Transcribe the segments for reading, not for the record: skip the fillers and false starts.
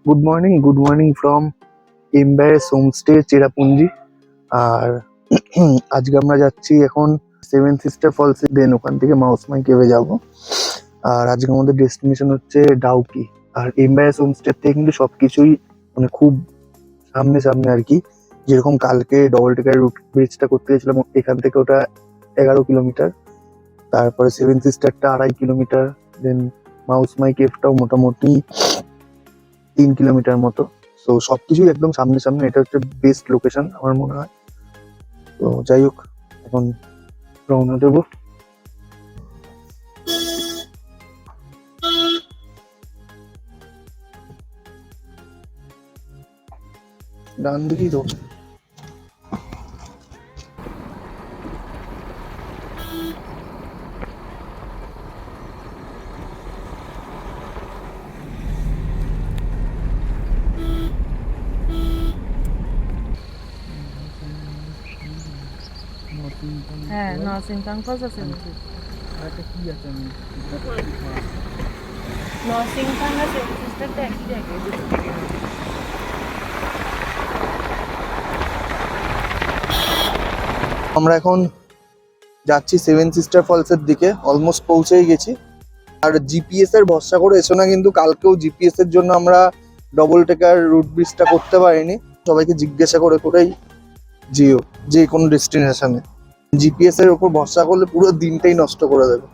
Good morning from embrace homestay Cherrapunji. আর আজকে আমরা যাচ্ছি এখন সেভেন সিস্টার ফলস, দেন ওখান থেকে মাউসমাই কেভে যাব। আর আজকে আমাদের ডেস্টিনেশন হচ্ছে ডাউকি। আর এমবারেস হোমস্টে থেকে কিন্তু সবকিছুই মানে খুব সামনে সামনে আর কি। যেরকম কালকে ডবল টেকার রুট ব্রিজটা করতে গেছিলাম, এখান থেকে ওটা 11 কিলোমিটার। তারপরে সেভেন সিস্টারটা 2.5 কিলোমিটার। দেন মাউসমাই কেভটাও মোটামুটি 3 কিলোমিটার মতো। তো সবকিছুই একদম সামনে সামনে, এটা হচ্ছে বেস্ট লোকেশন আমার মনে হয়। তো যাই হোক, এখন রওনা দেবো। ডান দিকেই তো। হ্যাঁ, নরসিংহ ফলস আছে। নরসিংহ আর সেভেন সিস্টারটা একই জায়গায়। আমরা এখন যাচ্ছি সেভেন সিস্টার ফলসের দিকে, অলমোস্ট পৌঁছেই গেছি। আর জিপিএস এর ভরসা করে এসো না, কিন্তু কালকেও জিপিএস এর জন্য আমরা ডবল টেকার রুট ব্রিজটা করতে পারিনি। সবাইকে জিজ্ঞাসা করে করেই যেও যে কোনো ডেস্টিনেশনে। জিপিএস এর উপর ভরসা করলে পুরো দিনটাই নষ্ট করে দেবে।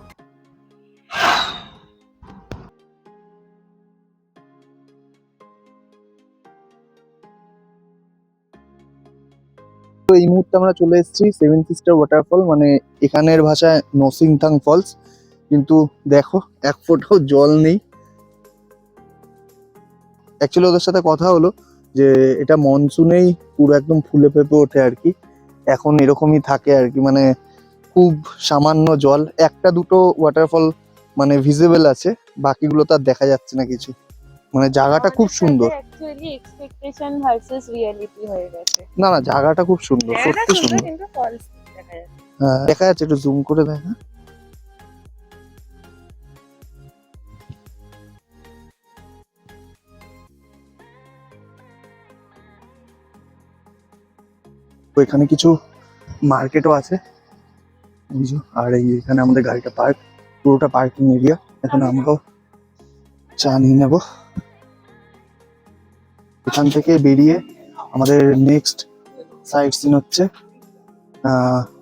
তো এই মুহূর্তে আমরা চলে এসেছি সেভেন সিস্টার ওয়াটারফল, মানে এখানের ভাষায় নসিংথাং ফলস। কিন্তু দেখো, এক ফোঁটাও জল নেই। অ্যাকচুয়ালি ওদের সাথে কথা হলো যে এটা মনসুনেই পুরো একদম ফুলে ফেঁপে ওঠে আর কি। এখন এরকমই থাকে আর কি, মানে খুব সামান্য জল, একটা দুটো ওয়াটারফল মানে ভিজিবল আছে, বাকিগুলো তো আর দেখা যাচ্ছে না কিছু। মানে জায়গাটা খুব সুন্দর। অ্যাকচুয়ালি এক্সপেকটেশন ভার্সেস রিয়েলিটি হয়ে গেছে। না না, জায়গাটা খুব সুন্দর, জায়গাটা সত্যি সুন্দর সুন্দর। কিন্তু ফলস দেখা যাচ্ছে। হ্যাঁ, দেখা যাচ্ছে, একটু জুম করে দেখা। তো এখানে কিছু মার্কেটও আছে, বুঝছো। আর এই এখানে আমাদের গাড়িটা পার্ক, পুরোটা পার্কিং এরিয়া। এখন আমরাও চা নিয়ে নেবো। এখান থেকে বেরিয়ে আমাদের নেক্সট সাইট সিন হচ্ছে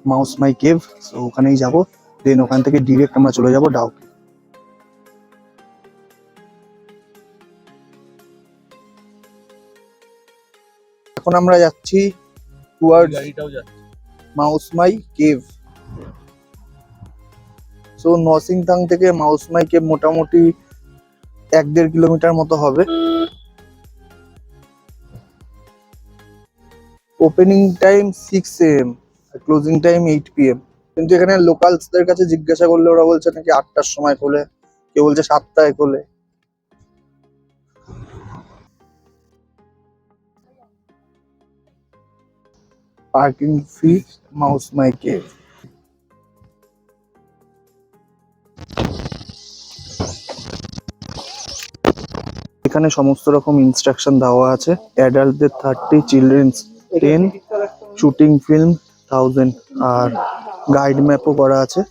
মাউসমাই কেভ। তো ওখানেই যাব, দেন ওখান থেকে ডিরেক্ট আমরা চলে যাব ডাউকি। এখন আমরা যাচ্ছি টুয়ার্ডস মাউসমাই কেভ। সো নসিংথাং থেকে মাউসমাই কেভ মোটামুটি 1-1.5 কিলোমিটার মতো হবে। Opening time 6 AM, closing time 8 PM। কিন্তু এখানে লোকালসদের কাছে জিজ্ঞাসা করলে ওরা বলছে নাকি 8টার সময় খোলে, কেউ বলছে 7টায় খোলে। পার্কিং ফি মাউসমাই কেভ। এখানে সমস্ত রকম ইনস্ট্রাকশন দেওয়া আছে। অ্যাডাল্টদের 30, চিলড্রেন্স 10, শুটিং ফিল্ম 1000, আর গাইড ম্যাপও করা আছে।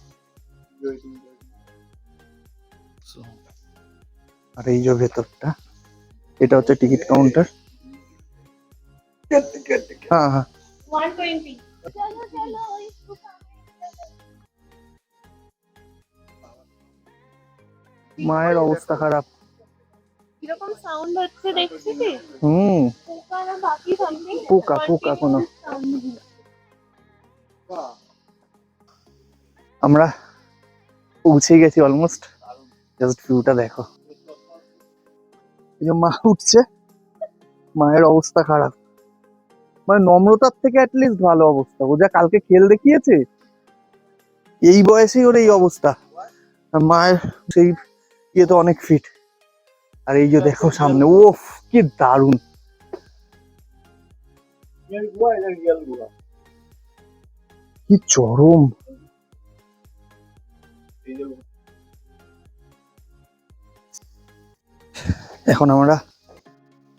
আর এই যে ভেতরটা, এটা হচ্ছে টিকিট কাউন্টার। হ্যাঁ হ্যাঁ, 120। মায়ের অবস্থা খারাপ। কিরকম সাউন্ড হচ্ছে দেখছিস? পোকা না বাকি সামথিং? পোকা পোকা কোনো। আমরা পৌঁছে গেছি অলমোস্ট, জাস্ট ভিউটা দেখো। এই যে মা উঠছে, মায়ের অবস্থা খারাপ। মানে নম্রতার থেকে অ্যাটলিস্ট ভালো অবস্থা। ও যা কালকে খেল দেখিয়েছে, এই বয়সেই ওর এই অবস্থা। আর মায়ের সেই ইয়ে তো অনেক ফিট। আর এই যে দেখো সামনে, ওফ কি দারুণ। কি চরম। এখন আমরা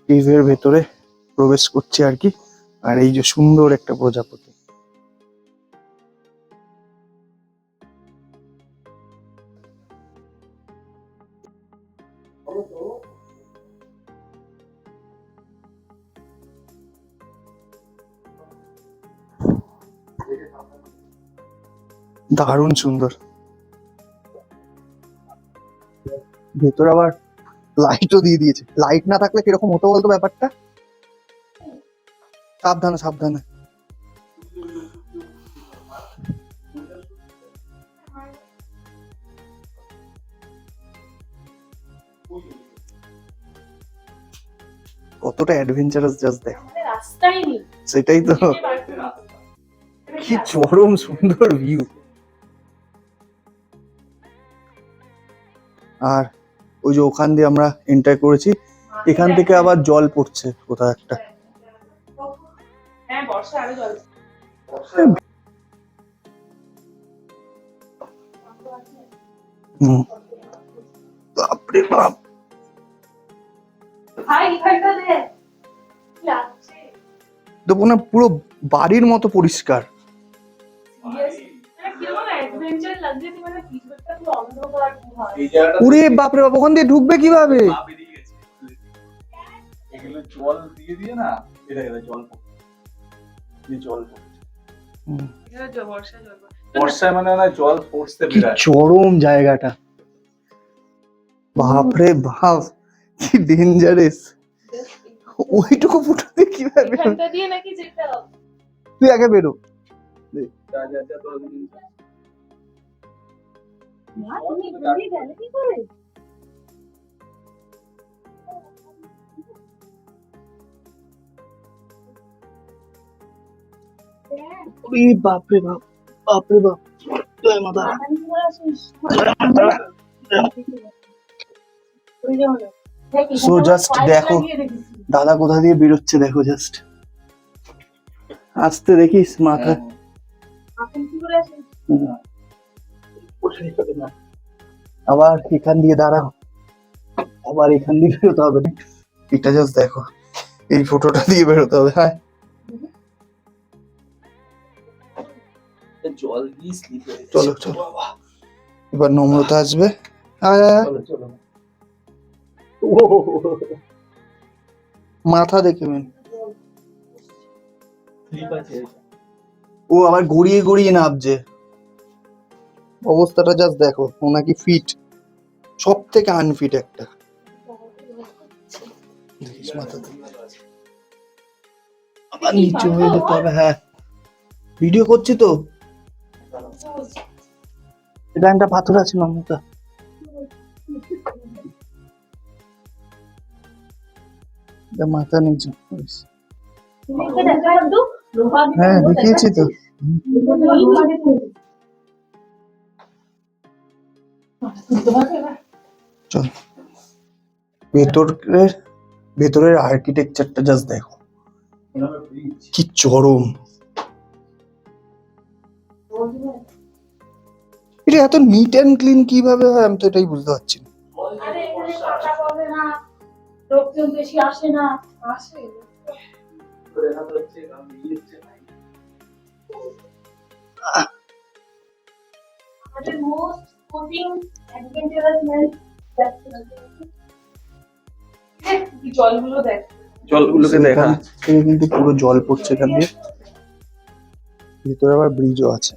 কেভের ভেতরে প্রবেশ করছি আর কি। আর এই যে সুন্দর একটা প্রজাপতি। দারুণ সুন্দর। ভেতরে আবার লাইটও দিয়ে দিয়েছে। লাইট না থাকলে কিরকম হতো বলতো ব্যাপারটা। সাবধানে সাবধানে। কতটা অ্যাডভেঞ্চারাস জাস্ট দেখো। রাস্তাই নেই, সেটাই তো, কি চরম সুন্দর ভিউ। আর ওই যে ওখান দিয়ে আমরা এন্টার করেছি, এখান থেকে আবার জল পড়ছে কোথাও একটা। হ্যাঁ বর্ষা আরো জল। বাপরে বাপ, ভাই এখানটা দে লাগছে। তো পুরো বাড়ির মতো পরিষ্কার। ওরে বাপরে বাপ, ওখান দিয়ে ঢুকবে কিভাবে? জল দিয়ে দিয়ে না, এটা জল জল বর্ষায় মানে না জল পড়তে কি চরম জায়গাটা। বাপরে বাপ, কি ডেঞ্জারাস। ওইটুকু ফুটাতে কিভাবে? এখানটা দিয়ে নাকি যেতে হবে। তুই আগে বেরো। না তুমি ঘুরে গেলে কি করে? ওরে বাপরে বাপ, বাপরে বাপ, জয় মাতা। সো জাস্ট দেখো দাদা কোথা দিয়ে বেরোচ্ছে, দেখো জাস্ট। আসতে দেখিস মাথা। আবার এখান দিয়ে দাঁড়াও, আবার এখান দিয়ে বেরোতে হবে। এটা জাস্ট দেখো, এই ফটোটা দিয়ে বেরোতে হবে। হ্যাঁ জল দিয়ে স্লিপ হয়ে গেছে। চলো চলো, এবার নম্রতা আসবে। আয় আয় আয়। চলো চলো। মাথা দেখে মেন, স্লিপ আছে। ও আবার গড়িয়ে গড়িয়ে নামছে। অবস্থাটা জাস্ট দেখো, ও নাকি ফিট, সব থেকে আনফিট একটা। দেখিস মাথাতে আবার নিচু হয়ে যেতে হবে। হ্যাঁ ভিডিও করছি তো। এটা একটা পাথর আছে নম্রতা। মাথা নিচু। হ্যাঁ দেখিয়েছি তো। চল ভেতরের আর্কিটেকচারটা জাস্ট দেখো, কি চরম। এটা এত নিট অ্যান্ড ক্লিন কিভাবে হয় আমি তো এটাই বুঝতে পারছি না। লোকজন বেশি আসে না, আসে আমাদের মোস্ট স্পোর্টিং অ্যাডভেঞ্চারাস ম্যান। জলগুলো দেখ, জলগুলোকে দেখা। এখানে কিন্তু পুরো জল পড়ছে এখান দিয়ে। ভিতরে আবার ব্রিজও আছে।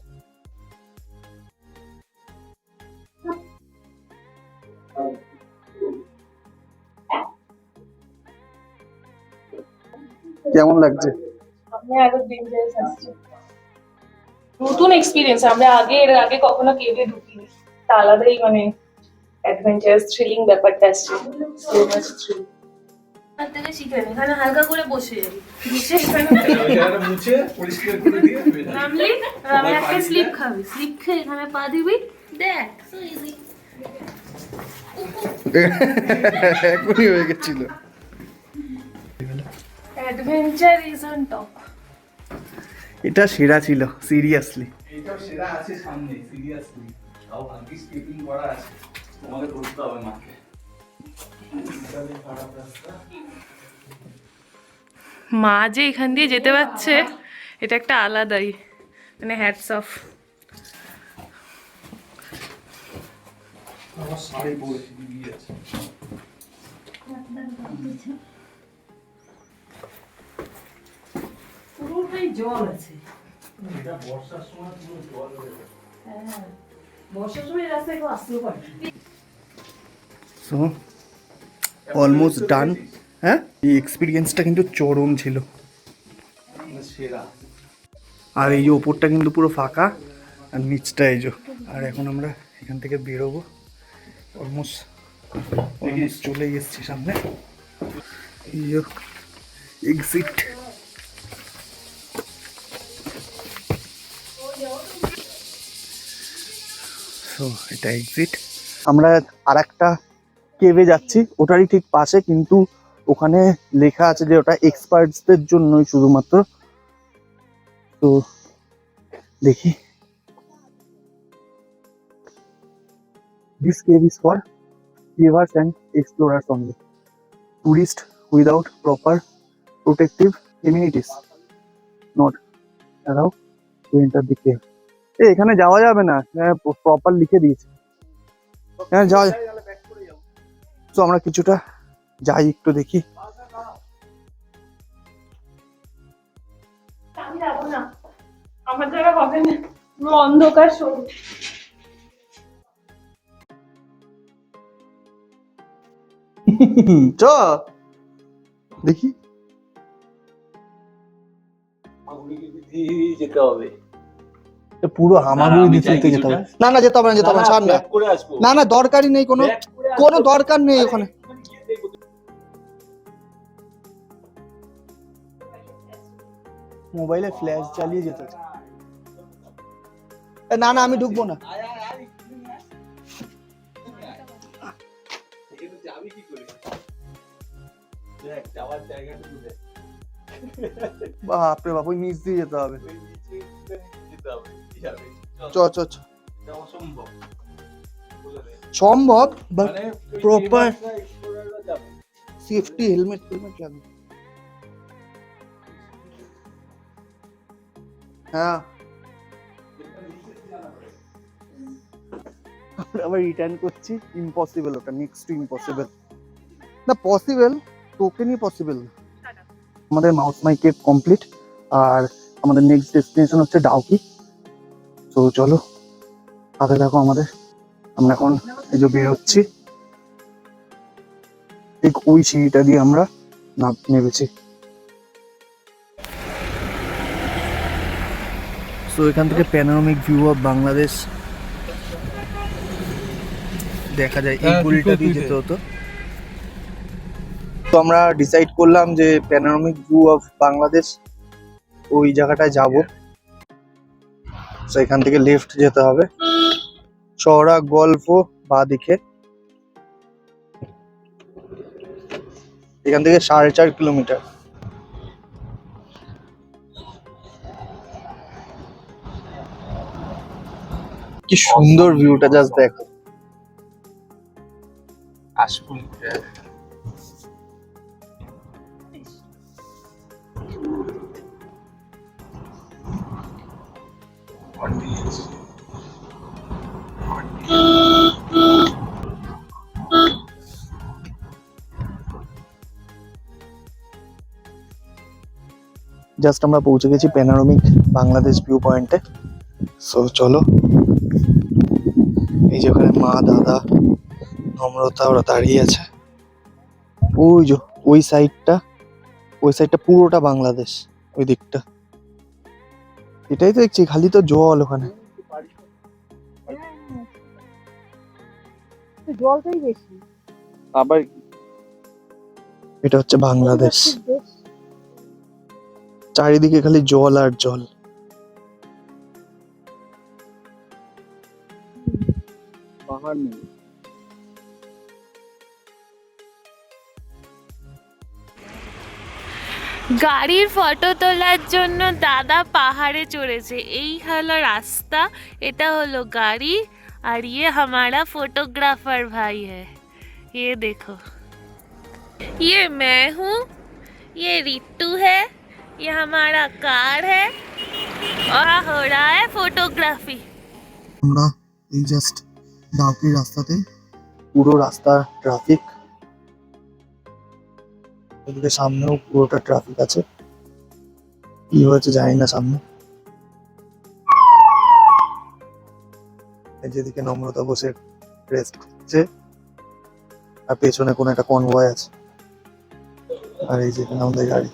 কেমন লাগছে? আমরা আরো ডেঞ্জারাস আসছে, নতুন এক্সপিরিয়েন্স। আমরা এর আগে কখনো কেভে ঢুকিনি, তা আলাদাই মানে অ্যাডভেঞ্চারাস থ্রিলিং ব্যাপারটা আসছে। So much thrill. থেকে শিখবেন, এখানে হালকা করে বসে বসে এখানে মুছে পরিষ্কার করে দিয়ে নামলি আমি একটা স্লিপ খাবি, স্লিপ খেয়ে এখানে পা দিবি, দেখ সো ইজি। এখনই হয়ে গেছিল। Adventure is on top. এটা সেরা ছিল সিরিয়াসলি। এইটাও সেরা আছে সামনে, সিরিয়াসলি। তাও ভাগ্যিস স্কিপিং করা আছে, তোমাকে ধরতে হবে মাকে। খারাপ রাস্তা। মা যে এখান দিয়ে যেতে পারছে এটা একটা আলাদাই, মানে হ্যাটস অফ। আমার শাড়ি পরেছি দিদি আছে। পুরোটাই জল আছে। এটা বর্ষার সময় পুরো জল হয়ে যায়। হ্যাঁ, বর্ষার সময় এই রাস্তায় কেউ আসতেও পারে না। So almost done. হ্যাঁ, এই এক্সপিরিয়েন্সটা কিন্তু চরম ছিল। সেরা। আর এই যে ওপরটা কিন্তু পুরো ফাঁকা, আর নিচটা এই যে। আর এখন আমরা এখান থেকে বেরোবো, অলমোস্ট চলে এসেছি সামনে। এই যে এক্সিট। সো এটা এক্সিট। আমরা আর একটা কেভে যাচ্ছি, ওটারই ঠিক পাশে, কিন্তু ওখানে লেখা আছে যে ওটা এক্সপার্টসদের জন্যই শুধুমাত্র। তো দেখি। This cave is for cavers and explorers only. Tourists without proper protective amenities not allowed to enter the cave. এখানে যাওয়া যাবে না, প্রপার লিখে দিয়েছে। হ্যাঁ যাওয়া যাবে। তো আমরা কিছুটা যাই, একটু দেখি। আমি যাবো না, আমার দ্বারা হবে না, অন্ধকার সরু। চ দেখি। যেতে হবে। পুরো হামাগুড়ি আমি দিতে চাই যেতে হবে। কিছুটা। না না যেতে হবে না, যেতে হবে না, ছাড় না। back করে আসবো। না না দরকারই নেই, কোনো Back করে আসবো। কোনো দরকার নেই ওখানে। মোবাইলে ফ্ল্যাশ চালিয়ে যেতে হবে। না না আমি ঢুকবো না। যাবি কি করে? দেখ যাওয়ার জায়গাটুকু দেখ। বাপরে বাপ, ওই নিচ দিয়ে যেতে হবে। ওই নিচে যেতে হবে। যাবে। চ চ চ। এটা অসম্ভব। বলে দে। সম্ভব, বাট মানে ওই proper caversরা, explorerরা যাবে। সেফটি হেলমেট লাগবে। হ্যাঁ আমরা আবার রিটার্ন করছি। ইম্পসিবল, ওটা নেক্সট টু ইম্পসিবল। না পসিবল, টোকেনই পসিবল। আমাদের মাউস মাই কেভ কমপ্লিট, আর আমাদের নেক্সট ডেস্টিনেশন হচ্ছে ডাউকি। তো চলো সাথে দেখো আমাদের। আমরা এখন এই যে বেরোচ্ছি, ঠিক ওই সিঁড়িটা দিয়ে আমরা নেমেছি। সো এখান থেকে প্যানোরামিক ভিউ অফ বাংলাদেশ দেখা যায়। এই গলিটা দিয়ে যেতে হতো। তো আমরা ডিসাইড করলাম যে প্যানোরামিক ভিউ অফ বাংলাদেশ ওই জায়গাটায় যাব। তো এখান থেকে লেফট যেতে হবে, চওড়া গল্ফ বাঁ দিকে। এখান থেকে 4.5 কিলোমিটার। কি সুন্দর ভিউটা, জাস্ট দেখো। কাশফুল। জাস্ট আমরা পৌঁছে গেছি প্যানোরামিক বাংলাদেশ ভিউ পয়েন্টে। সো চলো, এই যে ওখানে মা দাদা নম্রতা ওরা দাঁড়িয়ে আছে। ওই যে ওই সাইডটা পুরোটা বাংলাদেশ, ওই দিকটা। এটাই তো দেখছি, খালি তো জল ওখানে। জলটাই বেশি। আবার এটা হচ্ছে বাংলাদেশ, চারিদিকে খালি জল আর জল। পাহাড় নেই। গাড়ির ফটো তোলার জন্য দাদা পাহাড়ে চড়েছে। এই হলো রাস্তা, এটা হলো গাড়ি, আর ये हमारा फोटोग्राफर भाई है। ये देखो, ये मैं हूँ, ये रिट्टू है, ये हमारा कार है और हो रहा है फोटोग्राफी। আমরা এই জাস্ট ডাউকির রাস্তাতে, পুরো রাস্তা ট্রাফিক, এদিকে সামনেও পুরোটা ট্রাফিক আছে। কি হয়েছে জানি না সামনে। এই যেদিকে নম্রতা বসে রেস্ট করছে আর পেছনে কোনো একটা কনভয় আছে, আর এই যেখানে আমাদের গাড়ি।